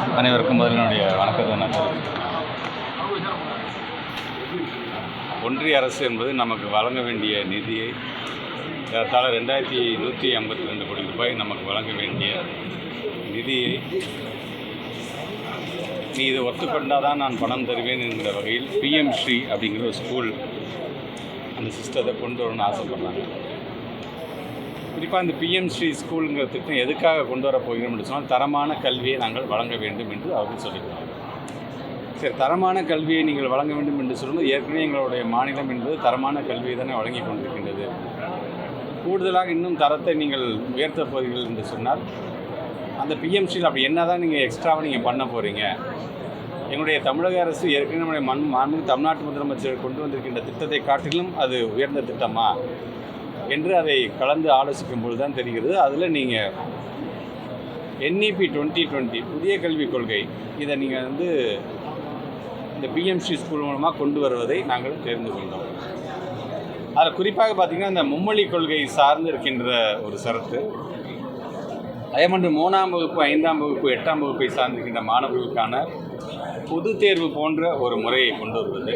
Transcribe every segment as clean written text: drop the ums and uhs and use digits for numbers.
அனைவருக்கும் முதலினுடைய வணக்கத்தை நான் தெரிவிக்கிறேன். ஒன்றிய அரசு என்பது நமக்கு வழங்க வேண்டிய நிதியை ஏறத்தாழ 2152 கோடி ரூபாய் நமக்கு வழங்க வேண்டிய நிதியை நீ இதை ஒத்துக்கொண்டால் தான் நான் பணம் தருவேன் என்கிற வகையில் பிஎம் ஸ்ரீ அப்படிங்கிற ஒரு ஸ்கூல் அந்த சிஸ்டத்தை கொண்டு வரணும்னு ஆசைப்படுறாங்க. குறிப்பாக இந்த பிஎம் ஸ்ரீ ஸ்கூலுங்கிற திட்டம் எதுக்காக கொண்டு வர போகிறோம் என்று சொன்னால் தரமான கல்வியை நாங்கள் வழங்க வேண்டும் என்று அவர்கள் சொல்லியிருக்காங்க. சரி, தரமான கல்வியை நீங்கள் வழங்க வேண்டும் என்று சொல்லும்போது ஏற்கனவே எங்களுடைய மாநிலம் என்பது தரமான கல்வியை தானே வழங்கி கொண்டிருக்கின்றது. கூடுதலாக இன்னும் தரத்தை நீங்கள் உயர்த்தப் போகிறீர்கள் என்று சொன்னால் அந்த பிஎம் ஸ்ரீயில் அப்படி என்ன தான் நீங்கள் எக்ஸ்ட்ராவாக நீங்கள் பண்ண போகிறீங்க? எங்களுடைய தமிழக அரசு ஏற்கனவே நம்முடைய மாண்புமிகு தமிழ்நாட்டு முதலமைச்சர் கொண்டு வந்திருக்கின்ற திட்டத்தை காட்டிலும் அது உயர்ந்த திட்டமா என்று அதை கலந்து ஆலோசிக்கும் பொழுது தான் தெரிகிறது. அதில் நீங்கள் NEP 2020 புதிய கல்விக் கொள்கை இதை நீங்கள் இந்த பிஎம்சி ஸ்கூல் மூலமாக கொண்டு வருவதை நாங்கள் தெரிந்து கொண்டோம். அதில் குறிப்பாக பார்த்திங்கன்னா இந்த மும்மொழி கொள்கை சார்ந்து இருக்கின்ற ஒரு சரத்து, அதேமன்று 3ஆம் வகுப்பு 5ஆம் வகுப்பு 8ஆம் வகுப்பை சார்ந்திருக்கின்ற மாணவர்களுக்கான பொது தேர்வு போன்ற ஒரு முறையை கொண்டு வருவது,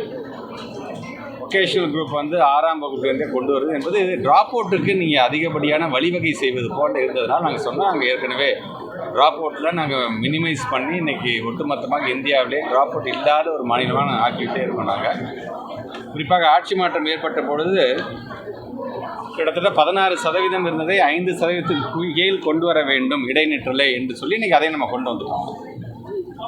ஒகேஷனல் குரூப் 6ஆம் வகுப்புலேருந்தே கொண்டு வருது என்பது ட்ராப் அவுட்டுக்கு நீங்கள் அதிகப்படியான வழிவகை செய்வது போன்ற இருந்ததுனால் நாங்கள் சொன்னால் நாங்கள் ஏற்கனவே ட்ராப் அவுட்டில் நாங்கள் மினிமைஸ் பண்ணி இன்றைக்கி ஒட்டுமொத்தமாக இந்தியாவிலே ட்ராப் அவுட் இல்லாத ஒரு மாநிலமாக நாங்கள் ஆக்கிவிட்டே இருக்கோம். நாங்கள் குறிப்பாக ஆட்சி மாற்றம் ஏற்பட்ட பொழுது கிட்டத்தட்ட 16% இருந்ததை 5% கீழ் கொண்டு வர வேண்டும் இடைநிற்றலை என்று சொல்லி இன்றைக்கி அதை நம்ம கொண்டு வந்துட்டோம்.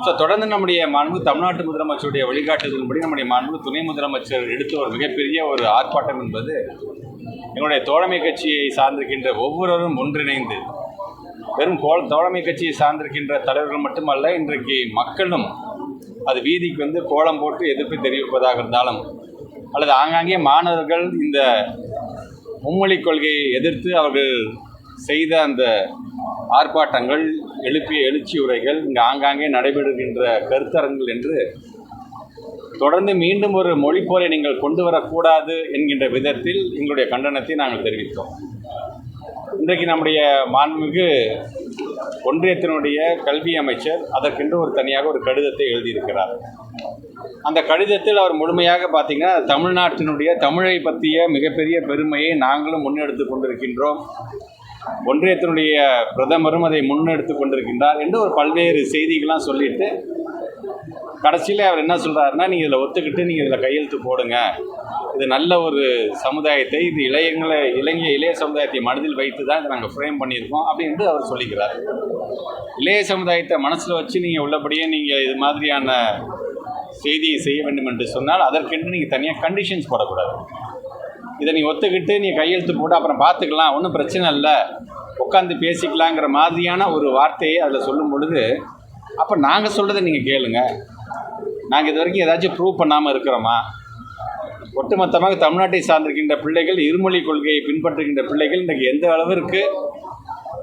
ஸோ தொடர்ந்து நம்முடைய மாண்பு தமிழ்நாட்டு முதலமைச்சருடைய வழிகாட்டுதலின்படி நம்முடைய மாண்பு துணை முதலமைச்சர் எடுத்த ஒரு மிகப்பெரிய ஒரு ஆர்ப்பாட்டம் என்பது எங்களுடைய தோழமை கட்சியை சார்ந்திருக்கின்ற ஒவ்வொருவரும் ஒன்றிணைந்து, வெறும் தோழமை கட்சியை சார்ந்திருக்கின்ற தலைவர்கள் மட்டுமல்ல, இன்றைக்கு மக்களும் அது வீதிக்கு கோலம் போட்டு எதிர்ப்பு தெரிவிப்பதாக இருந்தாலும் அல்லது ஆங்காங்கே மாணவர்கள் இந்த மும்மொழி கொள்கையை எதிர்த்து அவர்கள் செய்த அந்த ஆர்ப்பாட்டங்கள், எழுப்பிய எழுச்சி உரைகள், இங்கே ஆங்காங்கே நடைபெறுகின்ற கருத்தரங்குகள் என்று தொடர்ந்து மீண்டும் ஒரு மொழிப்போரை நீங்கள் கொண்டு வரக்கூடாது என்கின்ற விதத்தில் எங்களுடைய கண்டனத்தை நாங்கள் தெரிவித்தோம். இன்றைக்கு நம்முடைய மாண்புமிகு ஒன்றியத்தினுடைய கல்வி அமைச்சர் அதற்கென்று ஒரு தனியாக ஒரு கடிதத்தை எழுதியிருக்கிறார். அந்த கடிதத்தில் அவர் முழுமையாக பார்த்திங்கன்னா தமிழ்நாட்டினுடைய தமிழை பற்றிய மிகப்பெரிய பெருமையை நாங்களும் முன்னெடுத்து கொண்டிருக்கின்றோம், ஒன்றியத்தினுடைய பிரதமரும் அதை முன்னெடுத்து கொண்டிருக்கின்றார் என்று ஒரு பல்வேறு செய்திகள்லாம் சொல்லிட்டு கடைசியில் அவர் என்ன சொல்கிறாருன்னா, நீங்கள் இதில் ஒத்துக்கிட்டு நீங்கள் இதில் கையெழுத்து போடுங்க, இது நல்ல ஒரு சமுதாயத்தை, இது இளைய சமுதாயத்தை மனதில் வைத்து தான் இதை நாங்கள் ஃப்ரேம் பண்ணியிருக்கோம் அப்படின்ட்டு அவர் சொல்லிக்கிறார். இளைய சமுதாயத்தை மனசில் வச்சு நீங்கள் உள்ளபடியே நீங்கள் இது மாதிரியான செய்தியை செய்ய வேண்டும் என்று சொன்னால் அதற்கென்று நீங்கள் தனியாக கண்டிஷன்ஸ் போடக்கூடாது. இதை நீ ஒத்துக்கிட்டு நீ கையெழுத்து போட்டு அப்புறம் பார்த்துக்கலாம், ஒன்றும் பிரச்சனை இல்லை, உட்காந்து பேசிக்கலாங்கிற மாதிரியான ஒரு வார்த்தையை அதில் சொல்லும் பொழுது, அப்போ நாங்கள் சொல்கிறத நீங்கள் கேளுங்க, நாங்கள் இது வரைக்கும் ஏதாச்சும் ப்ரூவ் பண்ணாமல் இருக்கிறோமா? ஒட்டுமொத்தமாக தமிழ்நாட்டை சார்ந்திருக்கின்ற பிள்ளைகள், இருமொழி கொள்கையை பின்பற்றுகின்ற பிள்ளைகள் இன்றைக்கு எந்த அளவிற்கு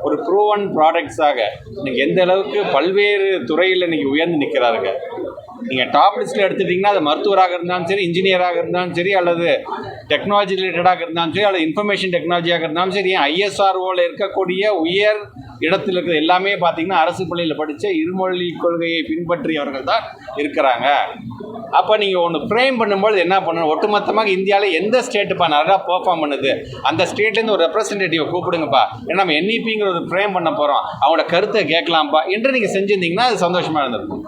ஒரு ப்ரூவன் ப்ராடக்ட்ஸாக இன்றைக்கி எந்த அளவுக்கு பல்வேறு துறையில் இன்றைக்கி உயர்ந்து நிற்கிறாருங்க. நீங்கள் டாப் லிஸ்ட்டில் எடுத்துட்டிங்கன்னா அது மருத்துவராக இருந்தாலும் சரி, இன்ஜினியராக இருந்தாலும் சரி, அல்லது டெக்னாலஜி ரிலேட்டடாக இருந்தாலும் சரி, அல்லது இன்ஃபர்மேஷன் டெக்னாலஜியாக இருந்தாலும் சரி, ISROவில் இருக்கக்கூடிய உயர் இடத்தில் இருக்கிற எல்லாமே பார்த்திங்கன்னா அரசு பள்ளியில் படித்த இருமொழி கொள்கையை பின்பற்றியவர்கள் தான் இருக்கிறாங்க. அப்போ நீங்கள் ஒன்று ஃப்ரேம் பண்ணும்போது என்ன பண்ணணும், ஒட்டுமொத்தமாக இந்தியாவில் எந்த ஸ்டேட்டுப்பா நல்லா பெர்ஃபார்ம் பண்ணுது அந்த ஸ்டேட்லேருந்து ஒரு ரெப்ரசன்டேட்டிவை கூப்பிடுங்கப்பா, ஏன்னா நம்ம NEPங்கிற ஒரு ஃப்ரேம் பண்ண போகிறோம், அவங்களோட கருத்தை கேட்கலாம்ப்பா என்று நீங்கள் செஞ்சுருந்தீங்கன்னா அது சந்தோஷமாக இருந்திருக்கும்.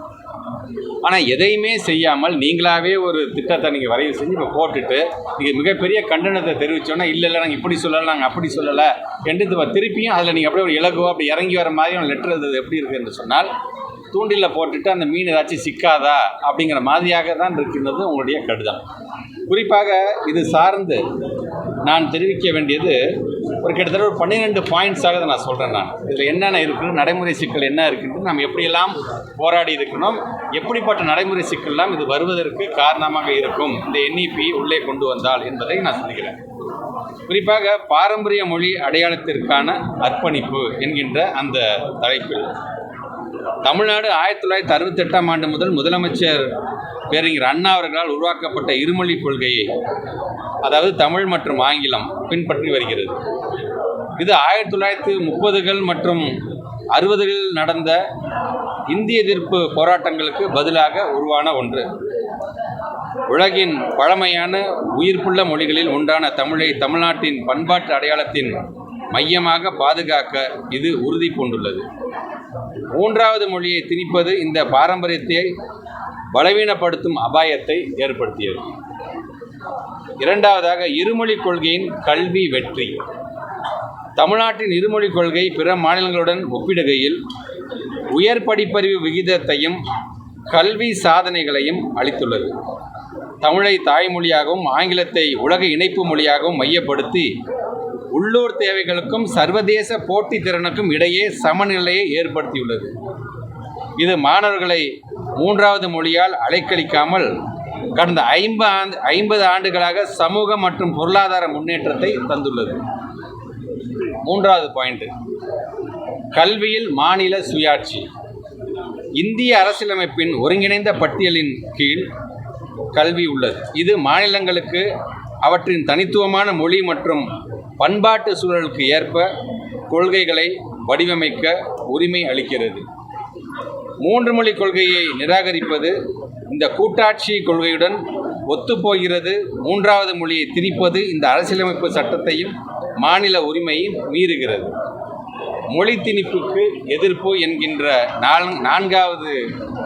ஆனால் எதையுமே செய்யாமல் நீங்களாகவே ஒரு திட்டத்தை நீங்கள் வரைவு செஞ்சு இப்போ போட்டுட்டு நீங்கள் மிகப்பெரிய கண்டனத்தை தெரிவித்தோன்னா, இல்லை நாங்கள் இப்படி சொல்லலை, நாங்கள் அப்படி சொல்லலை என்று திருப்பியும் அதில் நீங்கள் அப்படியே ஒரு இலகுவாக அப்படி இறங்கி வர மாதிரி லெட்டர் எழுதுறது எப்படி இருக்குது என்று சொன்னால், தூண்டில் போட்டுட்டு அந்த மீன் ஏதாச்சும் சிக்காதா அப்படிங்கிற மாதிரியாக தான் இருக்கின்றது உங்களுடைய கடிதம். குறிப்பாக இது சார்ந்து நான் தெரிவிக்க வேண்டியது ஒரு கிட்டத்தட்ட ஒரு 12 பாயிண்ட்ஸாக நான் சொல்கிறேன். நான் இதில் என்னென்ன இருக்குது, நடைமுறை சிக்கல் என்ன இருக்குன்னு நம்ம எப்படியெல்லாம் போராடி இருக்கணும், எப்படிப்பட்ட நடைமுறை சிக்கல்லாம் இது வருவதற்கு காரணமாக இருக்கும் இந்த NEP உள்ளே கொண்டு வந்தால் என்பதை நான் சொல்கிறேன். குறிப்பாக பாரம்பரிய மொழி அடையாளத்திற்கான அர்ப்பணிப்பு என்கின்ற அந்த தலைப்பில் தமிழ்நாடு 1968ஆம் ஆண்டு முதல் முதலமைச்சர் பேரறிஞர் அண்ணா அவர்களால் உருவாக்கப்பட்ட இருமொழி கொள்கையை, அதாவது தமிழ் மற்றும் ஆங்கிலம் பின்பற்றி வருகிறது. இது 1930கள் மற்றும் 60களில் நடந்த இந்திய எதிர்ப்பு போராட்டங்களுக்கு பதிலாக உருவான ஒன்று. உலகின் பழமையான உயிர்ப்புள்ள மொழிகளில் ஒன்றான தமிழை தமிழ்நாட்டின் பண்பாட்டு அடையாளத்தின் மையமாக பாதுகாக்க இது உறுதி பூண்டுள்ளது. மூன்றாவது மொழியை திணிப்பது இந்த பாரம்பரியத்தை பலவீனப்படுத்தும் அபாயத்தை ஏற்படுத்தியது. இரண்டாவதாக, இருமொழிக் கொள்கையின் கல்வி வெற்றி. தமிழ்நாட்டின் இருமொழிக் கொள்கை பிற மாநிலங்களுடன் ஒப்பிடுகையில் உயர் படிப்பறிவு விகிதத்தையும் கல்வி சாதனைகளையும் அளித்துள்ளது. தமிழை தாய்மொழியாகவும் ஆங்கிலத்தை உலக இணைப்பு மொழியாகவும் மையப்படுத்தி உள்ளூர் தேவைகளுக்கும் சர்வதேச போட்டி திறனுக்கும் இடையே சமநிலையை ஏற்படுத்தியுள்ளது. இது மாணவர்களை மூன்றாவது மொழியால் அலைக்கழிக்காமல் கடந்த 50 ஆண்டுகளாக சமூக மற்றும் பொருளாதார முன்னேற்றத்தை தந்துள்ளது. மூன்றாவது பாயிண்ட், கல்வியில் மாநில சுயாட்சி. இந்திய அரசியலமைப்பின் ஒருங்கிணைந்த பட்டியலின் கீழ் கல்வி உள்ளது. இது மாநிலங்களுக்கு அவற்றின் தனித்துவமான மொழி மற்றும் பண்பாட்டு சூழலுக்கு ஏற்ப கொள்கைகளை வடிவமைக்க உரிமை அளிக்கிறது. மூன்று மொழி கொள்கையை நிராகரிப்பது இந்த கூட்டாட்சி கொள்கையுடன் ஒத்துப்போகிறது. மூன்றாவது மொழியை திணிப்பது இந்த அரசியலமைப்பு சட்டத்தையும் மாநில உரிமையும் மீறுகிறது. மொழி திணிப்புக்கு எதிர்ப்பு என்கின்ற நான்காவது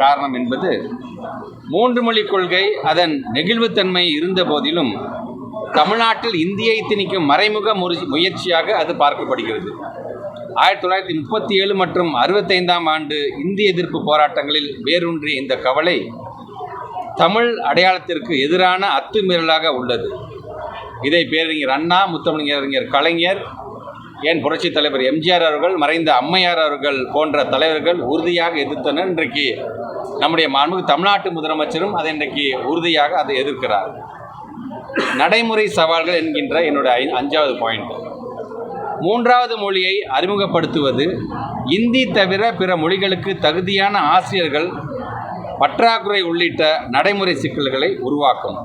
காரணம் என்பது, மூன்று மொழி கொள்கை அதன் நெகிழ்வுத்தன்மை இருந்த போதிலும் தமிழ்நாட்டில் இந்தியை திணிக்கும் மறைமுக முயற்சியாக அது பார்க்கப்படுகிறது. 1937 மற்றும் 65ஆம் ஆண்டு இந்திய எதிர்ப்பு போராட்டங்களில் வேரூன்றிய இந்த கவலை தமிழ் அடையாளத்திற்கு எதிரான அத்துமீறலாக உள்ளது. இதை பேரறிஞர் அண்ணா, முத்தமிழறிஞர் கலைஞர், ஏன் புரட்சித் தலைவர் எம்ஜிஆர் அவர்கள், மறைந்த அம்மையார் அவர்கள் போன்ற தலைவர்கள் உறுதியாக எதிர்த்தனர். இன்றைக்கு நம்முடைய மாண்புமிகு தமிழ்நாட்டு முதலமைச்சரும் அதை இன்றைக்கு உறுதியாக அதை எதிர்க்கிறார். நடைமுறை சவால்கள் என்கின்ற என்னுடைய 5வது பாயிண்ட், மூன்றாவது மொழியை அறிமுகப்படுத்துவது இந்தி தவிர பிற மொழிகளுக்கு தகுதியான ஆசிரியர்கள் பற்றாக்குறை உள்ளிட்ட நடைமுறை சிக்கல்களை உருவாக்கும்.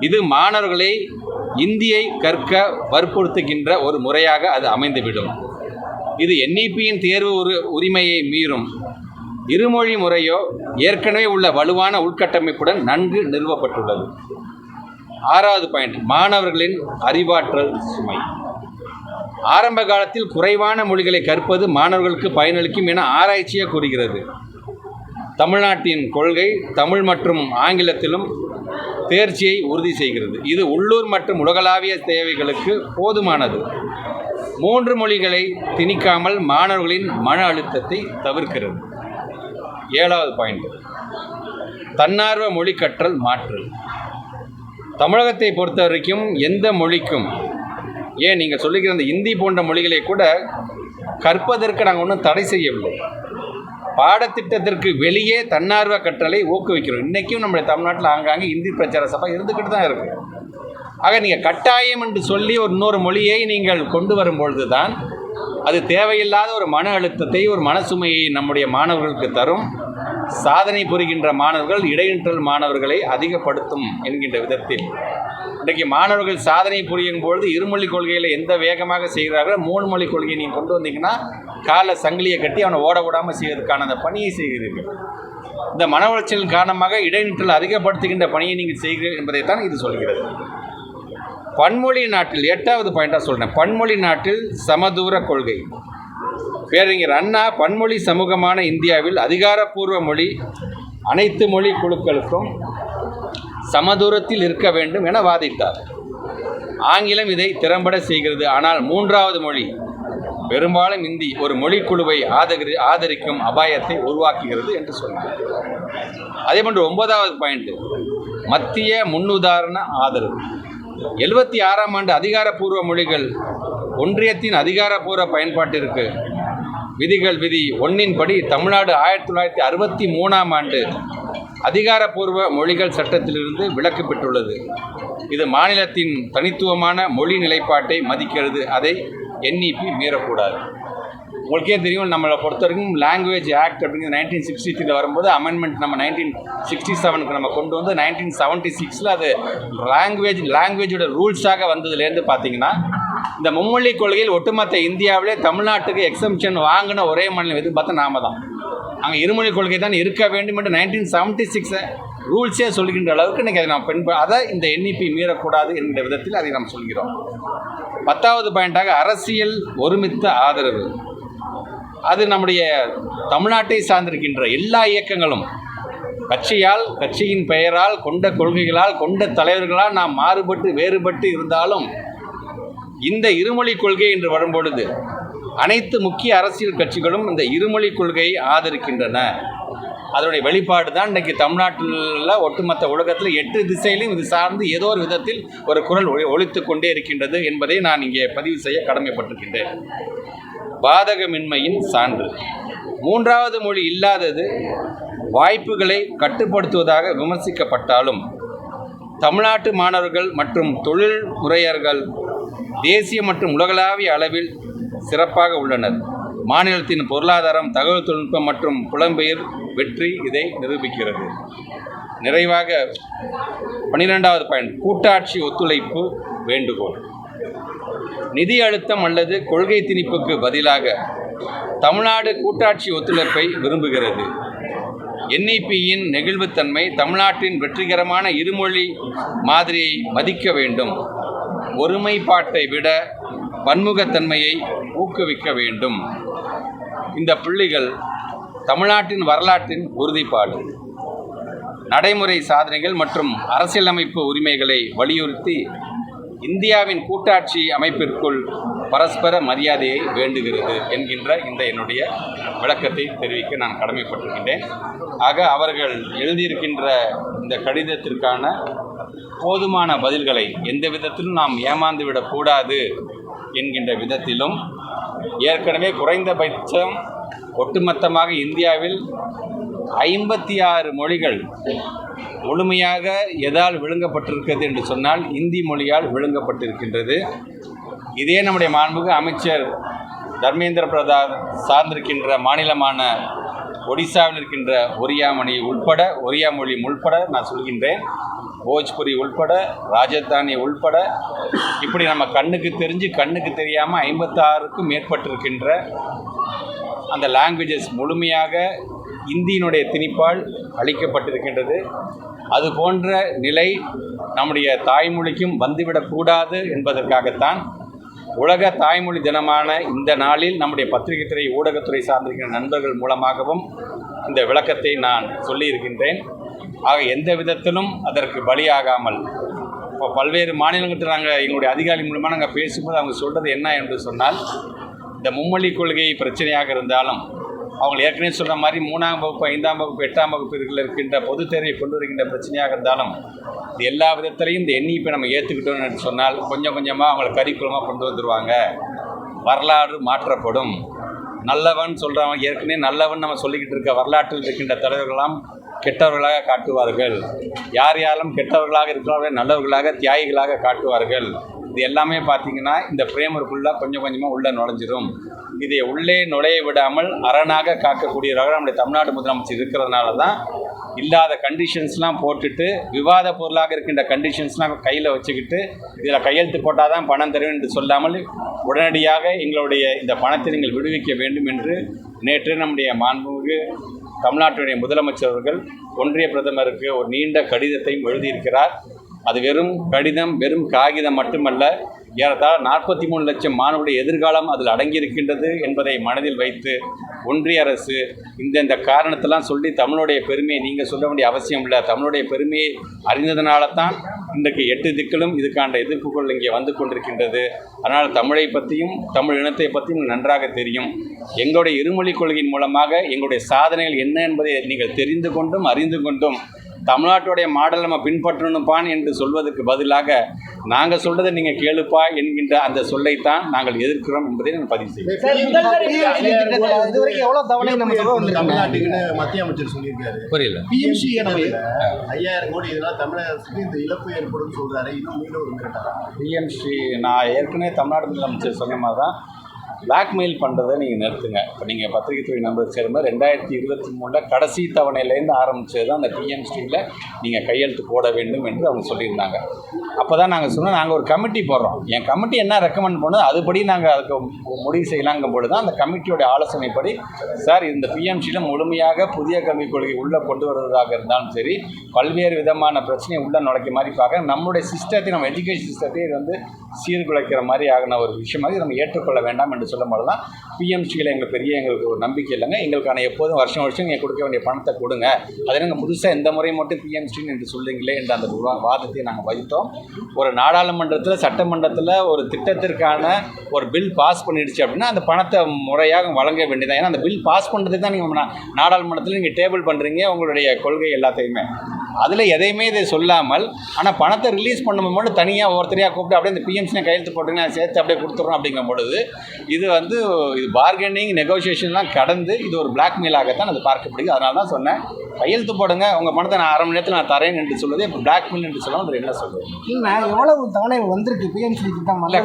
இது மாணவர்களை இந்தியை கற்க வற்புறுத்துகின்ற ஒரு முறையாக அது அமைந்துவிடும். இது NEPயின் தேர்வு உரிமையை மீறும். இருமொழி முறையோ ஏற்கனவே உள்ள வலுவான உள்கட்டமைப்புடன் நன்கு நிறுவப்பட்டுள்ளது. 6வது பாயிண்ட், மாணவர்களின் அறிவாற்றல் சுமை. ஆரம்ப காலத்தில் குறைவான மொழிகளை கற்பது மாணவர்களுக்கு பயனளிக்கும் என ஆராய்ச்சியே கூறுகிறது. தமிழ்நாட்டின் கொள்கை தமிழ் மற்றும் ஆங்கிலத்திலும் தேர்ச்சியை உறுதி செய்கிறது. இது உள்ளூர் மற்றும் உலகளாவிய தேவைகளுக்கு போதுமானது. மூன்று மொழிகளை திணிக்காமல் மாணவர்களின் மன அழுத்தத்தை தவிர்க்கிறது. 7வது பாயிண்ட், தன்னார்வ மொழி கற்றல் மாற்று. தமிழகத்தை பொறுத்த வரைக்கும் எந்த மொழிக்கும், ஏன் நீங்கள் சொல்லிக்கிற அந்த இந்தி போன்ற மொழிகளை கூட கற்பதற்கு நாங்கள் ஒன்றும் தடை செய்யவில்லை. பாடத்திட்டத்திற்கு வெளியே தன்னார்வ கற்றலை ஊக்குவிக்கிறோம். இன்றைக்கும் நம்முடைய தமிழ்நாட்டில் ஆங்காங்கே இந்தி பிரச்சார சபை இருந்துக்கிட்டு தான் இருக்குது. ஆக நீங்கள் கட்டாயம் என்று சொல்லி ஒரு இன்னொரு மொழியை நீங்கள் கொண்டு வரும்பொழுது தான் அது தேவையில்லாத ஒரு மன அழுத்தத்தை, ஒரு மனசுமையை நம்முடைய மாணவர்களுக்கு தரும். சாதனை புரிகின்ற மாணவர்கள் இடைநிற்றல் மாணவர்களை அதிகப்படுத்தும் என்கின்ற விதத்தில் இன்றைக்கு மாணவர்கள் சாதனை புரியும் பொழுது இருமொழி கொள்கையில் எந்த வேகமாக செய்கிறார்கள், மூணு மொழி கொள்கையை நீங்கள் கொண்டு வந்தீங்கன்னா காலை சங்கிலியை கட்டி அவனை ஓட விடாமல் செய்வதற்கான அந்த பணியை செய்கிறீர்கள். இந்த மன உளைச்சலின் காரணமாக இடைநிற்றல் அதிகப்படுத்துகின்ற பணியை நீங்கள் செய்கிறீர்கள் என்பதைத்தான் இது சொல்கிறது. பன்மொழி நாட்டில் 8வது பாயிண்டாக சொல்கிறேன், பன்மொழி நாட்டில் சமதூர கொள்கை. பேரறிஞர் அண்ணா பன்மொழி சமூகமான இந்தியாவில் அதிகாரப்பூர்வ மொழி அனைத்து மொழி குழுக்களுக்கும் சமதூரத்தில் இருக்க வேண்டும் என வாதிட்டார். ஆங்கிலம் இதை திறம்பட செய்கிறது. ஆனால் மூன்றாவது மொழி, பெரும்பாலும் இந்தி, ஒரு மொழிக்குழுவை ஆதரிக்கும் அபாயத்தை உருவாக்குகிறது என்று சொன்னார். அதேபோன்று 9வது பாயிண்ட், மத்திய முன்னுதாரண ஆதரவு. 76ஆம் ஆண்டு அதிகாரப்பூர்வ மொழிகள் ஒன்றியத்தின் அதிகாரப்பூர்வ பயன்பாட்டிற்கு விதி 1 படி தமிழ்நாடு 1963ஆம் ஆண்டு அதிகாரப்பூர்வ மொழிகள் சட்டத்திலிருந்து விலக்கு பெற்றுள்ளது. இது மாநிலத்தின் தனித்துவமான மொழி நிலைப்பாட்டை மதிக்கிறது. அதை NEP மீறக்கூடாது. உங்களுக்கே தெரியும், நம்மளை பொறுத்த வரைக்கும் லாங்குவேஜ் ஆக்ட் அப்படிங்கிறது 1963 வரும்போது அமெண்ட்மெண்ட் நம்ம 1967க்கு நம்ம கொண்டு வந்து 1976 அது லாங்குவேஜோட ரூல்ஸாக வந்ததுலேருந்து பார்த்தீங்கன்னா இந்த மும்மொழி கொள்கையில் ஒட்டுமொத்த இந்தியாவிலே தமிழ்நாட்டுக்கு எக்ஸம்ஷன் வாங்கின ஒரே மாநிலம் எதுன்னு பார்த்தா நாம தான். அங்கே இருமொழி கொள்கை தான் இருக்க வேண்டும் என்று 1976 ரூல்ஸே சொல்கின்ற அளவுக்கு இன்றைக்கி அதை நாம் அதை இந்த என்இபி மீறக்கூடாது என்கிற விதத்தில் அதை நாம் சொல்கிறோம். 10வது பாயிண்டாக அரசியல் ஒருமித்த ஆதரவு. அது நம்முடைய தமிழ்நாட்டை சார்ந்திருக்கின்ற எல்லா இயக்கங்களும் கட்சியால், கட்சியின் பெயரால், கொண்ட கொள்கைகளால், கொண்ட தலைவர்களால் நாம் மாறுபட்டு வேறுபட்டு இருந்தாலும் இந்த இருமொழி கொள்கை என்று வரும்பொழுது அனைத்து முக்கிய அரசியல் கட்சிகளும் இந்த இருமொழி கொள்கையை ஆதரிக்கின்றன. அதனுடைய வெளிப்பாடு தான் இன்றைக்கி தமிழ்நாட்டில் ஒட்டுமொத்த உலகத்தில் 8 திசையிலும் இது சார்ந்து ஏதோ ஒரு விதத்தில் ஒரு குரல் ஒலித்து கொண்டே இருக்கின்றது என்பதை நான் இங்கே பதிவு செய்ய கடமைப்பட்டிருக்கின்றேன். பாதகமின்மையின் சான்று. 3வது மொழி இல்லாதது வாய்ப்புகளை கட்டுப்படுத்துவதாக விமர்சிக்கப்பட்டாலும் தமிழ்நாட்டு மாணவர்கள் மற்றும் தொழில் முறையர்கள் தேசிய மற்றும் உலகளாவிய அளவில் சிறப்பாக உள்ளனர். மாநிலத்தின் பொருளாதாரம், தகவல் தொழில்நுட்பம் மற்றும் புலம்பெயர் வெற்றி இதை நிரூபிக்கிறது. நிறைவாக 12வது பாயிண்ட், கூட்டாட்சி ஒத்துழைப்பு வேண்டுகோள். நிதி அழுத்தம் அல்லது கொள்கை திணிப்புக்கு பதிலாக தமிழ்நாடு கூட்டாட்சி ஒத்துழைப்பை விரும்புகிறது. என்இபியின் நெகிழ்வுத்தன்மை தமிழ்நாட்டின் வெற்றிகரமான இருமொழி மாதிரியை மதிக்க வேண்டும். ஒருமைப்பாட்டை விட பன்முகத்தன்மையை ஊக்குவிக்க வேண்டும். இந்த புள்ளிகள் தமிழ்நாட்டின் வரலாற்றின் உறுதிப்பாடு, நடைமுறை சாதனைகள் மற்றும் அரசியலமைப்பு உரிமைகளை வலியுறுத்தி இந்தியாவின் கூட்டாட்சி அமைப்பிற்குள் பரஸ்பர மரியாதையை வேண்டுகிறது என்கின்ற இந்த என்னுடைய விளக்கத்தை தெரிவிக்க நான் கடமைப்பட்டிருக்கின்றேன். ஆக அவர்கள் எழுதியிருக்கின்ற இந்த கடிதத்திற்கான போதுமான பதில்களை எந்த விதத்திலும் நாம் ஏமாந்து விடக்கூடாது என்கின்ற விதத்திலும், ஏற்கனவே குறைந்தபட்சம் ஒட்டுமொத்தமாக இந்தியாவில் 56 மொழிகள் முழுமையாக எதால் விழுங்கப்பட்டிருக்கிறது என்று சொன்னால் இந்தி மொழியால் விழுங்கப்பட்டிருக்கின்றது. இதே நம்முடைய மாண்புமிகு அமைச்சர் தர்மேந்திர பிரதான் சார்ந்திருக்கின்ற மாநிலமான ஒடிசாவில் இருக்கின்ற ஒரியா மொழி உள்பட நான் சொல்கின்றேன், போஜ்புரி உள்பட, ராஜஸ்தானி உள்பட, இப்படி நம்ம கண்ணுக்கு தெரிஞ்சு கண்ணுக்கு தெரியாமல் 56க்கும் மேற்பட்டிருக்கின்ற அந்த லாங்குவேஜஸ் முழுமையாக இந்தியினுடைய திணிப்பால் அளிக்கப்பட்டிருக்கின்றது. அது போன்ற நிலை நம்முடைய தாய்மொழிக்கும் வந்துவிடக்கூடாது என்பதற்காகத்தான் உலக தாய்மொழி தினமான இந்த நாளில் நம்முடைய பத்திரிகை துறை, ஊடகத்துறை சார்ந்திருக்கின்ற நண்பர்கள் மூலமாகவும் இந்த விளக்கத்தை நான் சொல்லியிருக்கின்றேன். ஆக எந்த விதத்திலும் அதற்கு பலியாகாமல், இப்போ பல்வேறு மாநிலங்களில் நாங்கள் எங்களுடைய அதிகாரி மூலமாக நாங்கள் பேசும்போது அவங்க சொல்கிறது என்ன என்று சொன்னால், இந்த மும்மொழி கொள்கை பிரச்சனையாக இருந்தாலும் அவங்க ஏற்கனவே சொல்கிற மாதிரி 3ஆம் வகுப்பு, 5ஆம் வகுப்பு, 8ஆம் வகுப்பில் இருக்கின்ற பொதுத் தேர்வை கொண்டு வருகின்ற பிரச்சனையாக இருந்தாலும் இது எல்லா விதத்திலையும் இந்த எண்ணிப்பை நம்ம ஏற்றுக்கிட்டோம்னு சொன்னால் கொஞ்சம் கொஞ்சமாக அவங்களை கரிக்குலமாக கொண்டு வந்துடுவாங்க. வரலாறு மாற்றப்படும். நல்லவன் சொல்கிறவன் ஏற்கனவே நல்லவன் நம்ம சொல்லிக்கிட்டு இருக்க வரலாற்றில் இருக்கின்ற தலைவர்களெல்லாம் கெட்டவர்களாக காட்டுவார்கள். யார் யாரும் கெட்டவர்களாக இருக்கிறவர்கள் நல்லவர்களாக, தியாகிகளாக காட்டுவார்கள். இது எல்லாமே பார்த்திங்கன்னா இந்த பிரேமருக்குள்ளே கொஞ்சம் கொஞ்சமாக உள்ளே நுழைஞ்சிடும். இதை உள்ளே நுழைய விடாமல் அரணாக காக்கக்கூடியவர்கள் நம்முடைய தமிழ்நாடு முதலமைச்சர் இருக்கிறதுனால தான் இல்லாத கண்டிஷன்ஸ்லாம் போட்டுட்டு, விவாத பொருளாக இருக்கின்ற கண்டிஷன்ஸ்லாம் கையில் வச்சுக்கிட்டு இதில் கையெழுத்து போட்டால் தான் பணம் தருவேன் என்று சொல்லாமல் உடனடியாக எங்களுடைய இந்த பணத்தை நீங்கள் விடுவிக்க வேண்டும் என்று நேற்று நம்முடைய மாண்புமிகு தமிழ்நாட்டுடைய முதலமைச்சர் அவர்கள் ஒன்றிய பிரதமருக்கு ஒரு நீண்ட கடிதத்தையும் எழுதியிருக்கிறார். அது வெறும் கடிதம், வெறும் காகிதம் மட்டுமல்ல, ஏறத்தாழ 43 லட்சம் மாணவருடைய எதிர்காலம் அதில் அடங்கியிருக்கின்றது என்பதை மனதில் வைத்து ஒன்றிய அரசு இந்த காரணத்தெல்லாம் சொல்லி தமிழுடைய பெருமையை நீங்கள் சொல்ல வேண்டிய அவசியம் இல்லை. தமிழுடைய பெருமையை அறிந்ததுனால தான் இன்றைக்கு 8 திக்கிலும் இதுக்கான எதிர்ப்புகள் இங்கே வந்து கொண்டிருக்கின்றது. அதனால் தமிழை பற்றியும் தமிழ் இனத்தை பற்றியும் நன்றாக தெரியும். எங்களுடைய இருமொழி கொள்கையின் மூலமாக எங்களுடைய சாதனைகள் என்ன என்பதை நீங்கள் தெரிந்து கொண்டும் அறிந்து கொண்டும் தமிழ்நாட்டுடைய மாடல் நம்ம பின்பற்றணும்பான் என்று சொல்வதற்கு பதிலாக நாங்கள் சொல்றதை நீங்கள் கேளுப்பா என்கின்ற அந்த சொல்லைத்தான் நாங்கள் எதிர்க்கிறோம் என்பதை நான் பதிவு செய்கிறேன். தமிழ்நாட்டுக்குன்னு மத்திய அமைச்சர் சொல்லியிருக்காரு. புரியல. பிஎம்சி 5000 கோடி இதெல்லாம் தமிழகத்துக்கு இந்த இழப்பு ஏற்படும் சொல்றாரு. இன்னும் மீண்டும் ஒரு மிரட்டலா? பிஎம்சி நான் ஏற்கனவே தமிழ்நாடு முதலமைச்சர் சொன்ன மாதிரி தான் பிளாக்மெயில் பண்ணுறதை நீங்கள் நிறுத்துங்க. இப்போ நீங்கள் பத்திரிகை துறை நம்பர் சேரும்போது 2023 கடைசி தவணையிலேருந்து ஆரம்பித்தது தான் அந்த பிஎம்ஸ்டியில் நீங்கள் கையெழுத்து போட வேண்டும் என்று அவங்க சொல்லியிருந்தாங்க. அப்போ தான் நாங்கள் சொன்னோம், நாங்கள் ஒரு கமிட்டி போடுறோம், என் கமிட்டி என்ன ரெக்கமெண்ட் பண்ணுது அதுபடி நாங்கள் அதுக்கு முடிவு செய்யலாங்கும் பொழுது தான் அந்த கமிட்டியோட ஆலோசனைப்படி சார் இந்த பிஎம்சியில் முழுமையாக புதிய கல்விக் கொள்கை உள்ளே கொண்டு வருவதாக இருந்தாலும் சரி, பல்வேறு விதமான பிரச்சனையை உள்ளே நுழைக்க மாதிரி பார்க்க நம்மளுடைய சிஸ்டத்தை, நம்ம எஜுகேஷன் சிஸ்டத்தை இது வந்து சீர்குலைக்கிற மாதிரி ஆகின ஒரு விஷயமாக நம்ம ஏற்றுக்கொள்ள வேண்டாம் என்று சொல்லும் போது தான் பிஎம்சியில் எங்களுக்கு ஒரு நம்பிக்கை இல்லைங்க. எங்களுக்கான எப்போதும் வருஷம் நீங்கள் கொடுக்க வேண்டிய பணத்தை கொடுங்க, அதை நாங்கள் புதுசாக இந்த முறை மட்டும் பிஎம்சின்னு என்று சொல்லுங்களே என்ற அந்த வாதத்தை நாங்கள் வைத்தோம். ஒரு நாடாளுமன்றத்தில் சட்டமன்றத்தில் ஒரு திட்டத்திற்கான ஒரு பில் பாஸ் பண்ணிடுச்சு அப்படின்னா அந்த பணத்தை முறையாக வழங்க வேண்டியதான். ஏன்னா அந்த பில் பாஸ் பண்ணுறது தான் நீங்கள் நாடாளுமன்றத்தில் நீங்கள் டேபிள் பண்ணுறீங்க உங்களுடைய கொள்கை எல்லாத்தையுமே. அதில் எதையுமே இதை சொல்லாமல் ஆனால் பணத்தை ரிலீஸ் பண்ணும்போது மட்டும் தனியாக ஒருத்தரையாக கூப்பிட்டு அப்படியே இந்த பிஎம்சியை கையெழுத்து போட்டிங்கன்னா சேர்த்து அப்படியே கொடுத்துட்றோம் அப்படிங்கும் பொழுது இது வந்து இது பார்கெனிங் நெகோசியேஷன்லாம் கடந்து இது ஒரு பிளாக்மெயிலாகத்தான் அது பார்க்கப்படுது. அதனால தான் சொன்னேன், கையெழுத்து போடுங்க, உங்கள் பணத்தை நான் 1/2 மணி நேரத்தில் நான் தரேன் என்று சொல்லுவது இப்போ பிளாக்மெயில் என்று சொல்லாமல் அது என்ன சொல்லுவது? இல்லை, எவ்வளவு தவணை வந்திருக்கு பிஎம்சி திட்டம்? இல்லை,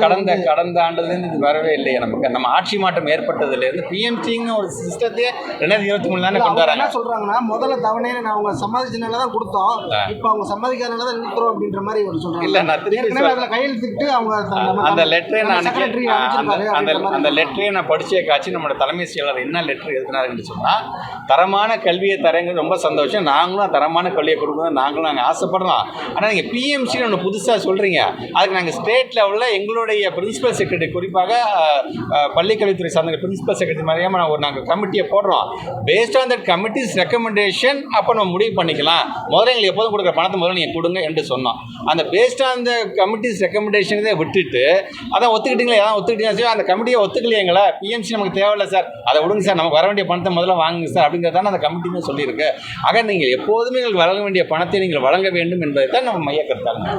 கடந்த ஆண்டுலேருந்து இது வரவே இல்லையே. நம்ம ஆட்சி மாற்றம் ஏற்பட்டதுலேருந்து பிஎம்சின்னு ஒரு சிஸ்டத்தையே 2023 தானே கொண்டு வராங்க. என்ன சொல்கிறாங்கன்னா முதல்ல தவணையை நான் அவங்க சம்மதிச்சனால தான் கொடுத்தோம், இப்போ அவங்க சம்மதிக்காதனால தான் நிறுத்துறோம் அப்படின்ற மாதிரி ஒரு சொல்கிறாங்க. இல்லை, நான் திருப்பி அதில் கையெழுத்துட்டு அவங்க அந்த லெட்டரை அந்த லெட்டரை நான் படிச்சே காட்சி நம்மளோட தலைமை செயலர் என்ன லெட்டர் எழுதினாருன்னு சொன்னால், தரமான கல்வியை தரங்கிறது ரொம்ப சந்தோஷம், நாங்களும் தரமான கல்வியை கொடுக்கணும், நாங்கள் ஆசைப்படுறோம். ஆனால் நீங்கள் பிஎம்சின்னு ஒன்று புதுசாக சொல்கிறீங்க, அதுக்கு நாங்கள் ஸ்டேட் லெவலில் எங்களுடைய பிரின்சிபல் செக்ரட்டரி, குறிப்பாக பள்ளிக்கல்வித்துறை சார்ந்த பிரின்சிபல் செக்ரட்டரி மாதிரியாக நாங்கள் கமிட்டியை போடுறோம். Based on that committees recommendation அப்போ நம்ம முடிவு பண்ணிக்கலாம். முதல்ல எங்களுக்கு எப்போதும் கொடுக்குற பணத்தை முதல்ல நீங்கள் கொடுங்க என்று சொன்னோம். அந்த பேஸ்ட் ஆன் த கமிட்டிஸ் ரெக்கமெண்டேஷனே விட்டுட்டு அதான் ஒத்துக்கிட்டீங்களா, எதாவது ஒத்துக்கிட்டீங்களா, அந்த கமிட்டியை ஒத்துக்கலையே எங்களை, பிஎம்சி நமக்கு தேவையில்லை சார், அதை விடுங்க சார், நமக்கு வர வேண்டிய பணத்தை முதல்ல வாங்குங்க சார் அப்படிங்கிறதான அந்த கமிட்டியுமே சொல்லியிருக்கு. ஆக நீங்கள் எப்போதுமே எங்களுக்கு வழங்க வேண்டிய பணத்தை நீங்கள் வழங்க வேண்டும் என்பதை தான் நம்ம மைய கருத்தாங்க.